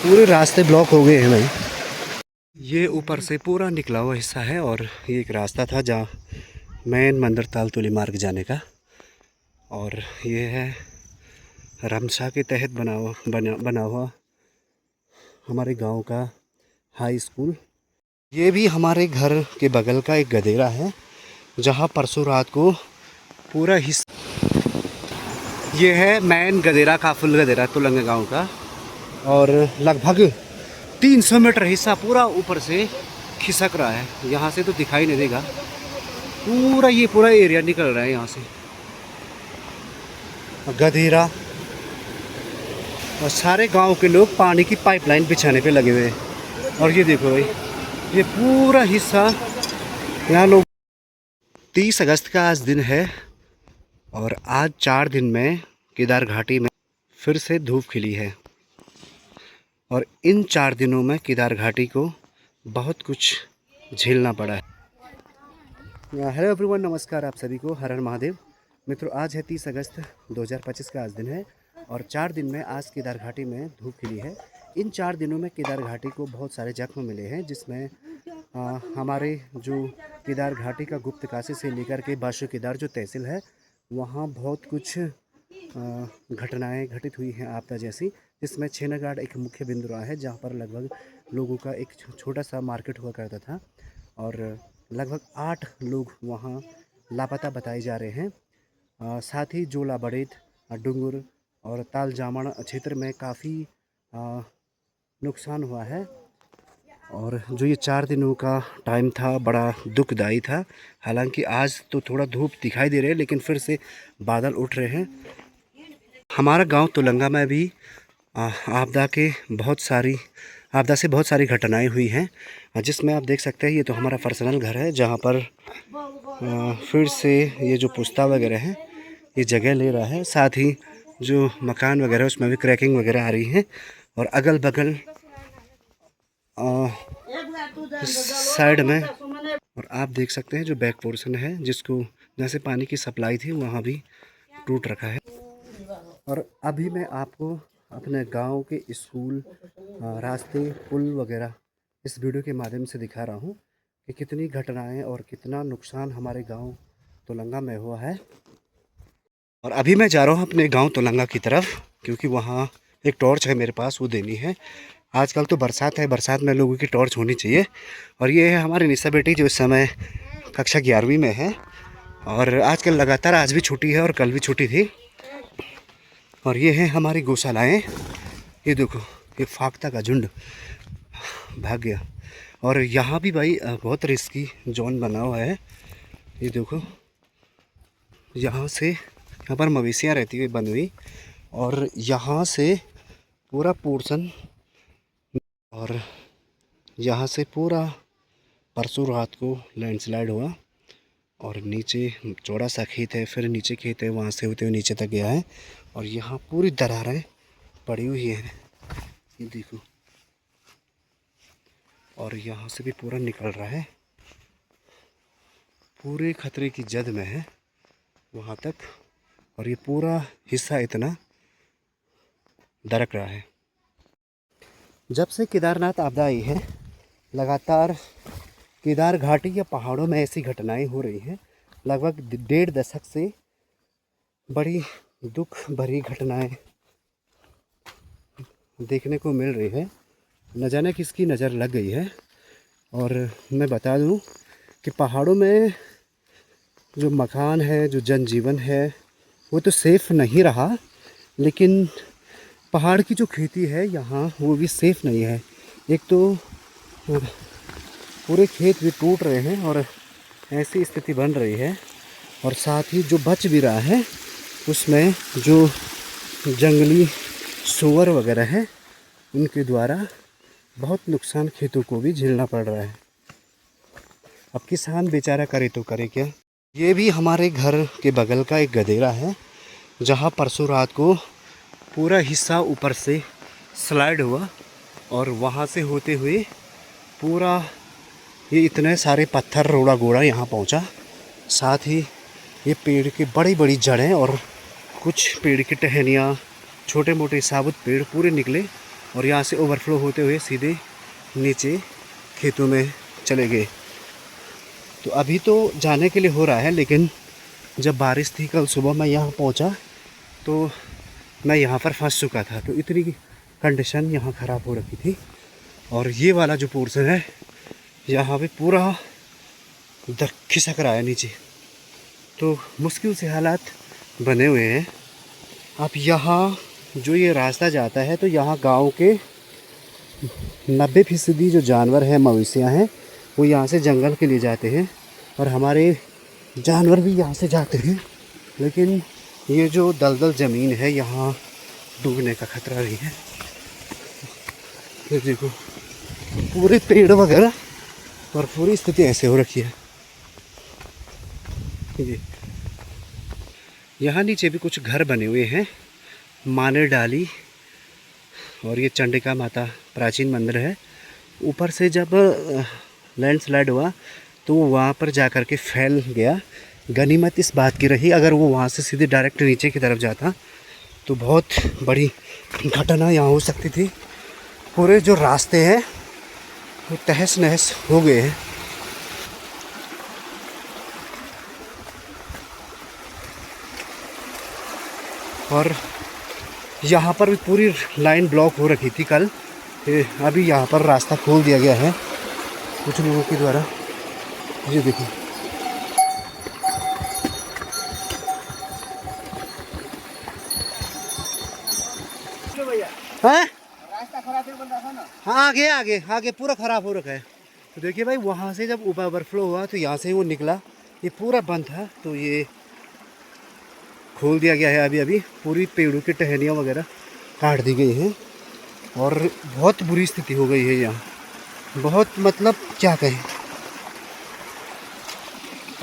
पूरे रास्ते ब्लॉक हो गए हैं भाई। ये ऊपर से पूरा निकला हुआ हिस्सा है और ये एक रास्ता था जहाँ मेन मंदिर तालतुली मार्ग जाने का। और ये है रमसा के तहत बना हुआ हमारे गांव का हाई स्कूल। ये भी हमारे घर के बगल का एक गदेरा है जहाँ परसों रात को पूरा हिस्सा, ये है मेन गदेरा का फुल गदेरा तुलंगा गांव का। और लगभग 300 मीटर हिस्सा पूरा ऊपर से खिसक रहा है। यहाँ से तो दिखाई नहीं देगा, पूरा ये पूरा एरिया निकल रहा है यहाँ से गधेरा। और सारे गांव के लोग पानी की पाइपलाइन बिछाने पे लगे हुए हैं। और ये देखो भाई, ये पूरा हिस्सा यहाँ लोग। 30 अगस्त का आज दिन है और आज 4 दिन में केदार घाटी में फिर से धूप खिली है। और इन 4 दिनों में केदार घाटी को बहुत कुछ झेलना पड़ा है। हेलो एवरीवन, नमस्कार आप सभी को, हर हर महादेव। मित्रों, आज है 30 अगस्त 2025 का आज दिन है और 4 दिन में आज केदार घाटी में धूप खिली है। इन 4 दिनों में केदार घाटी को बहुत सारे जख्म मिले हैं, जिसमें हमारे जो केदार घाटी का गुप्त काशी से लेकर के बाशु केदार जो तहसील है, वहाँ बहुत कुछ घटनाएं घटित हुई हैं आपदा जैसी। जिसमें छेनागाड़ एक मुख्य बिंदु रहा है, जहाँ पर लगभग लोगों का एक छोटा सा मार्केट हुआ करता था और लगभग 8 लोग वहाँ लापता बताए जा रहे हैं। साथ ही जोला बड़ेत, डुंगुर और ताल जामण क्षेत्र में काफ़ी नुकसान हुआ है। और जो ये 4 दिनों का टाइम था बड़ा दुखदाई था। हालांकि आज तो थोड़ा धूप दिखाई दे रहे हैं, लेकिन फिर से बादल उठ रहे हैं। हमारा गांव तुलंगा में भी आपदा से बहुत सारी घटनाएं हुई हैं, जिसमें आप देख सकते हैं ये तो हमारा पर्सनल घर है, जहां पर फिर से ये जो पुस्ता वगैरह है ये जगह ले रहा है। साथ ही जो मकान वगैरह उसमें भी क्रैकिंग वगैरह आ रही है। और अगल बगल साइड में, और आप देख सकते हैं जो बैक पोर्शन है जिसको जैसे पानी की सप्लाई थी वहाँ भी टूट रखा है। और अभी मैं आपको अपने गांव के स्कूल, रास्ते, पुल वगैरह इस वीडियो के माध्यम से दिखा रहा हूं कि कितनी घटनाएं और कितना नुकसान हमारे गांव तुलंगा में हुआ है। और अभी मैं जा रहा हूं अपने गांव तुलंगा की तरफ, क्योंकि वहां एक टॉर्च है मेरे पास, वो देनी है। आजकल तो बरसात है, बरसात में लोगों की टॉर्च होनी चाहिए। और ये है हमारी निशा बेटी जो इस समय कक्षा 11वीं में है। और आजकल लगातार आज भी छुट्टी है और कल भी छुट्टी थी। और ये है हमारी गौशालाएँ। ये देखो, ये फाख्ता का झुंड भाग गया। और यहाँ भी भाई बहुत रिस्की जोन बना हुआ है। ये देखो, यहाँ पर मवेशियाँ रहती हुई बंद हुई। और यहाँ से पूरा पोर्शन, और यहाँ से पूरा परसों रात को लैंडस्लाइड हुआ। और नीचे चौड़ा सा खेत है, फिर नीचे खेत है, वहाँ से होते हुए नीचे तक गया है। और यहाँ पूरी दरारें पड़ी हुई हैं, ये देखो। और यहाँ से भी पूरा निकल रहा है, पूरे खतरे की जद में है वहाँ तक। और ये पूरा हिस्सा इतना दरक रहा है। जब से केदारनाथ आपदा आई है, लगातार केदार घाटी या पहाड़ों में ऐसी घटनाएं हो रही हैं। लगभग 1.5 दशक से बड़ी दुख भरी घटनाएं देखने को मिल रही है। न जाने किसकी नज़र लग गई है। और मैं बता दूं कि पहाड़ों में जो मकान है, जो जनजीवन है, वो तो सेफ़ नहीं रहा, लेकिन पहाड़ की जो खेती है यहाँ, वो भी सेफ़ नहीं है। एक तो पूरे खेत भी टूट रहे हैं और ऐसी स्थिति बन रही है। और साथ ही जो बच भी रहा है उसमें जो जंगली सूअर वगैरह हैं, उनके द्वारा बहुत नुकसान खेतों को भी झेलना पड़ रहा है। अब किसान बेचारा करे तो करे क्या। ये भी हमारे घर के बगल का एक गदेरा है, जहाँ परसों रात को पूरा हिस्सा ऊपर से स्लाइड हुआ और वहाँ से होते हुए पूरा ये इतने सारे पत्थर रोड़ा गोड़ा यहाँ पहुँचा। साथ ही ये पेड़ की बड़ी बड़ी जड़ें और कुछ पेड़ की टहनियाँ, छोटे मोटे साबुत पेड़ पूरे निकले और यहाँ से ओवरफ्लो होते हुए सीधे नीचे खेतों में चले गए। तो अभी तो जाने के लिए हो रहा है, लेकिन जब बारिश थी कल सुबह मैं यहाँ पहुँचा तो मैं यहाँ पर फंस चुका था। तो इतनी कंडीशन यहाँ ख़राब हो रखी थी। और ये वाला जो पोर्शन है यहाँ पे पूरा खिसक रहा है नीचे, तो मुश्किल से हालात बने हुए हैं। अब यहाँ जो ये रास्ता जाता है तो यहाँ गांव के 90% जो जानवर हैं, मवेशियाँ हैं, वो यहाँ से जंगल के लिए जाते हैं और हमारे जानवर भी यहाँ से जाते हैं। लेकिन ये जो दलदल ज़मीन है यहाँ डूबने का खतरा भी है। ये देखो पूरे पेड़ वगैरह और पूरी स्थिति ऐसे हो रखी है। ये यहाँ नीचे भी कुछ घर बने हुए हैं, माने डाली, और ये चंडिका माता प्राचीन मंदिर है। ऊपर से जब लैंडस्लाइड हुआ तो वो वहाँ पर जा कर के फैल गया। गनीमत इस बात की रही, अगर वो वहाँ से सीधे डायरेक्ट नीचे की तरफ जाता तो बहुत बड़ी घटना यहाँ हो सकती थी। पूरे जो रास्ते हैं वो तहस नहस हो गए हैं। और यहाँ पर भी पूरी लाइन ब्लॉक हो रखी थी कल। अभी यहाँ पर रास्ता खोल दिया गया है कुछ लोगों के द्वारा। ये देखो हाँ रास्ता खराब बन रहा था ना। हाँ, आगे आगे आगे पूरा ख़राब हो रखा है। तो देखिए भाई, वहाँ से जब ओवरफ्लो हुआ तो यहाँ से वो निकला, ये पूरा बंद था, तो ये खोल दिया गया है। अभी अभी पूरी पेड़ों की टहनियाँ वगैरह काट दी गई हैं और बहुत बुरी स्थिति हो गई है यहाँ, बहुत मतलब क्या कहें।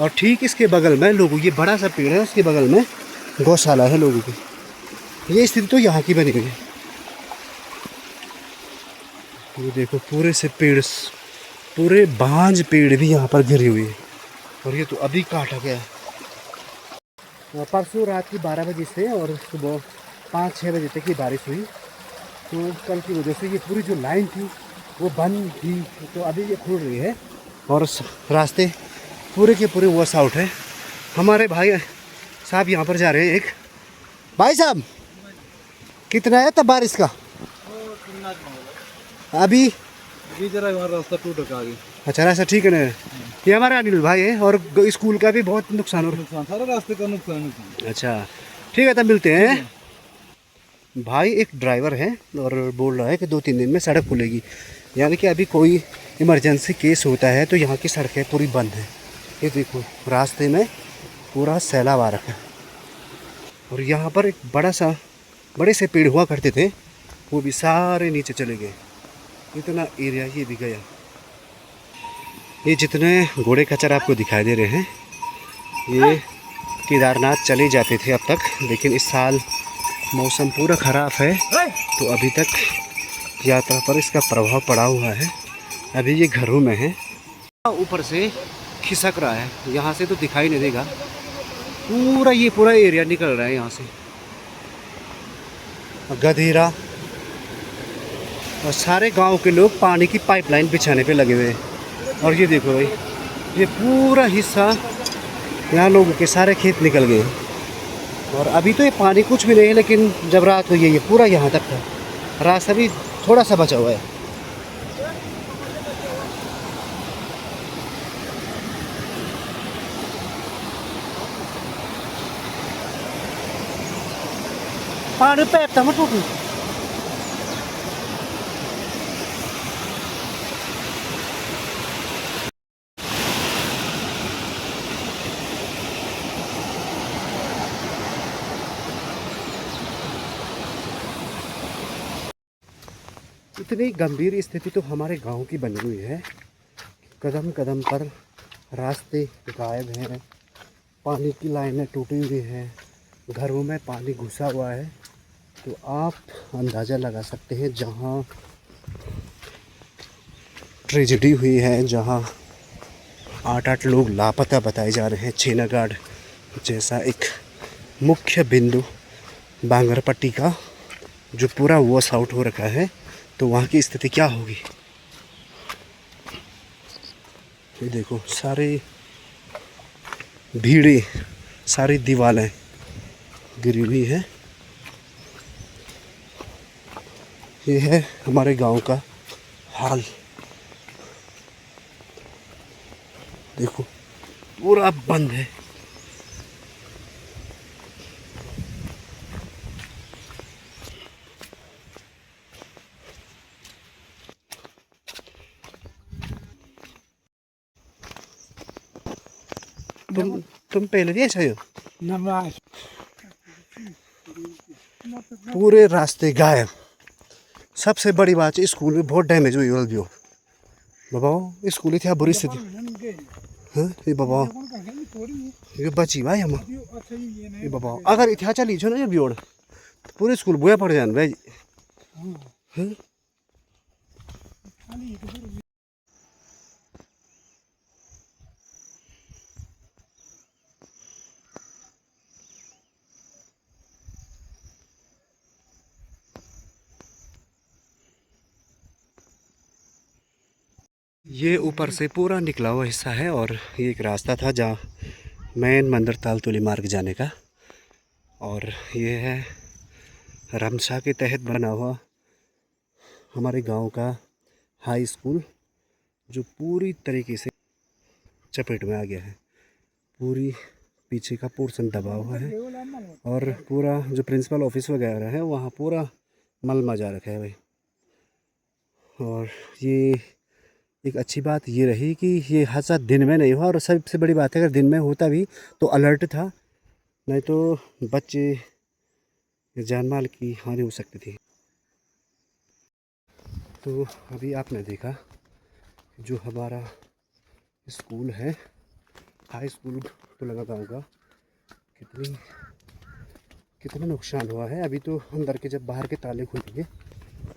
और ठीक इसके बगल में लोगों, ये बड़ा सा पेड़ है, उसके बगल में गौशाला है लोगों की। ये स्थिति तो यहाँ की बनी हुई है। ये देखो पूरे से पेड़, पूरे बांझ पेड़ भी यहाँ पर गिरी हुई है। और ये तो अभी काटा गया है। परसों रात की 12 बजे से और सुबह 5-6 बजे तक की बारिश हुई, तो कल की वजह से ये पूरी जो लाइन थी वो बंद थी। तो अभी ये खुल रही है और रास्ते पूरे के पूरे वॉश आउट है। हमारे भाई साहब यहाँ पर जा रहे हैं। एक भाई साहब, कितना है तब बारिश का अभी? जरा रास्ता टूट रखा आगे। अच्छा, रास्ता ठीक है ना? ये हमारे अनिल भाई है और स्कूल का भी बहुत नुकसान हो रहा है। सारा रास्ते का नुकसान। अच्छा ठीक है, तब मिलते हैं। भाई एक ड्राइवर है और बोल रहा है कि 2-3 दिन में सड़क खुलेगी, यानी कि अभी कोई इमरजेंसी केस होता है तो यहाँ की सड़कें पूरी बंद हैं। ये देखो रास्ते में पूरा सैलाब आ रखा है। और यहाँ पर एक बड़े से पेड़ हुआ करते थे, वो भी सारे नीचे चले गए। इतना एरिया ये भी गया। ये जितने घोड़े खच्चर आपको दिखाई दे रहे हैं, ये केदारनाथ चले जाते थे अब तक, लेकिन इस साल मौसम पूरा ख़राब है तो अभी तक यात्रा पर इसका प्रभाव पड़ा हुआ है। अभी ये घरों में है। ऊपर से खिसक रहा है, यहाँ से तो दिखाई नहीं देगा। ये पूरा एरिया निकल रहा है यहाँ से। गधेरा और सारे गांव के लोग पानी की पाइपलाइन बिछाने पे लगे हुए हैं। और ये देखो भाई, ये पूरा हिस्सा यहाँ लोगों के सारे खेत निकल गए। और अभी तो ये पानी कुछ भी नहीं है, लेकिन जब रात हुई है ये पूरा यहाँ तक था। रास्ता भी थोड़ा सा बचा हुआ है। पानी पैप था मत टूटू। इतनी गंभीर स्थिति तो हमारे गांव की बनी हुई है। कदम कदम पर रास्ते गायब हैं, पानी की लाइनें टूटी हुई हैं, घरों में पानी घुसा हुआ है। तो आप अंदाज़ा लगा सकते हैं जहां ट्रेजेडी हुई है, जहां 8 लोग लापता बताए जा रहे हैं। छेनागाड़ जैसा एक मुख्य बिंदु बांगरपट्टी का जो पूरा वॉश आउट हो रखा है, तो वहाँ की स्थिति क्या होगी। ये देखो सारी भीड़ें, सारी दीवारें गिरी हुई हैं। ये है हमारे गांव का हाल। देखो पूरा बंद है। तुम पहले भी ऐसा ही हो? नमाज पूरे रास्ते गायब। सबसे बड़ी बात है स्कूल में बहुत डैमेज हुई हुई हो बाबा। स्कूल थी बुरी स्थिति। हाँ ये बाबा ये बची भाई हम ये बाबा अगर इतना चली छो ना ये बियोड़ तो पूरे स्कूल बुआ पड़ जान भाई। हाँ? ये ऊपर से पूरा निकला हुआ हिस्सा है और ये एक रास्ता था जहाँ मेन मंदिर तालतुली मार्ग जाने का। और ये है रमसा के तहत बना हुआ हमारे गांव का हाई स्कूल, जो पूरी तरीके से चपेट में आ गया है। पूरी पीछे का पोर्शन दबा हुआ है और पूरा जो प्रिंसिपल ऑफिस वगैरह है वहाँ पूरा मल मचा रखा है भाई। और ये एक अच्छी बात ये रही कि ये हादसा दिन में नहीं हुआ। और सबसे बड़ी बात है अगर दिन में होता भी तो अलर्ट था, नहीं तो बच्चे जान माल की हानि हो सकती थी। तो अभी आपने देखा जो हमारा स्कूल है हाई स्कूल तो लगा गाँव का कितना नुकसान हुआ है। अभी तो अंदर के जब बाहर के ताले खुलेंगे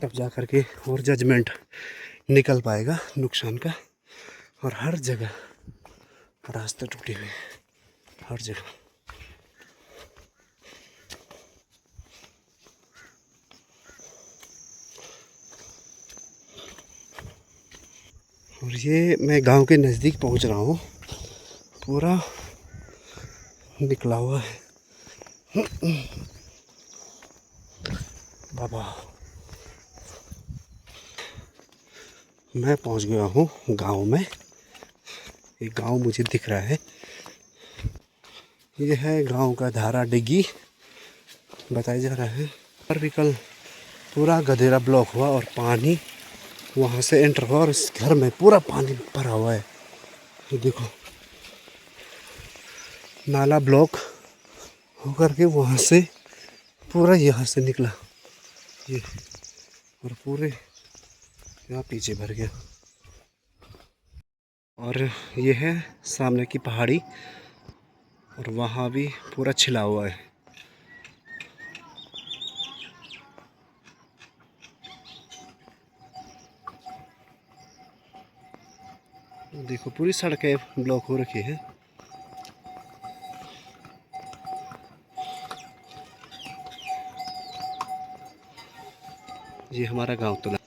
तब जा कर के और जजमेंट निकल पाएगा नुकसान का। और हर जगह रास्ते टूटे हुए, हर जगह। और ये मैं गांव के नज़दीक पहुंच रहा हूँ। पूरा निकला हुआ है बाबा। मैं पहुंच गया हूँ गांव में। एक गांव मुझे दिख रहा है। ये है गांव का धारा डिग्गी बताया जा रहा है। पर भी कल पूरा गधेरा ब्लॉक हुआ और पानी वहाँ से एंटर हुआ और इस घर में पूरा पानी भरा हुआ है। ये देखो नाला ब्लॉक होकर के वहाँ से पूरा यहाँ से निकला ये और पूरे यहाँ पीछे भर गया। और ये है सामने की पहाड़ी और वहाँ भी पूरा छिला हुआ है। देखो पूरी सड़कें ब्लॉक हो रखी है। ये हमारा गांव तो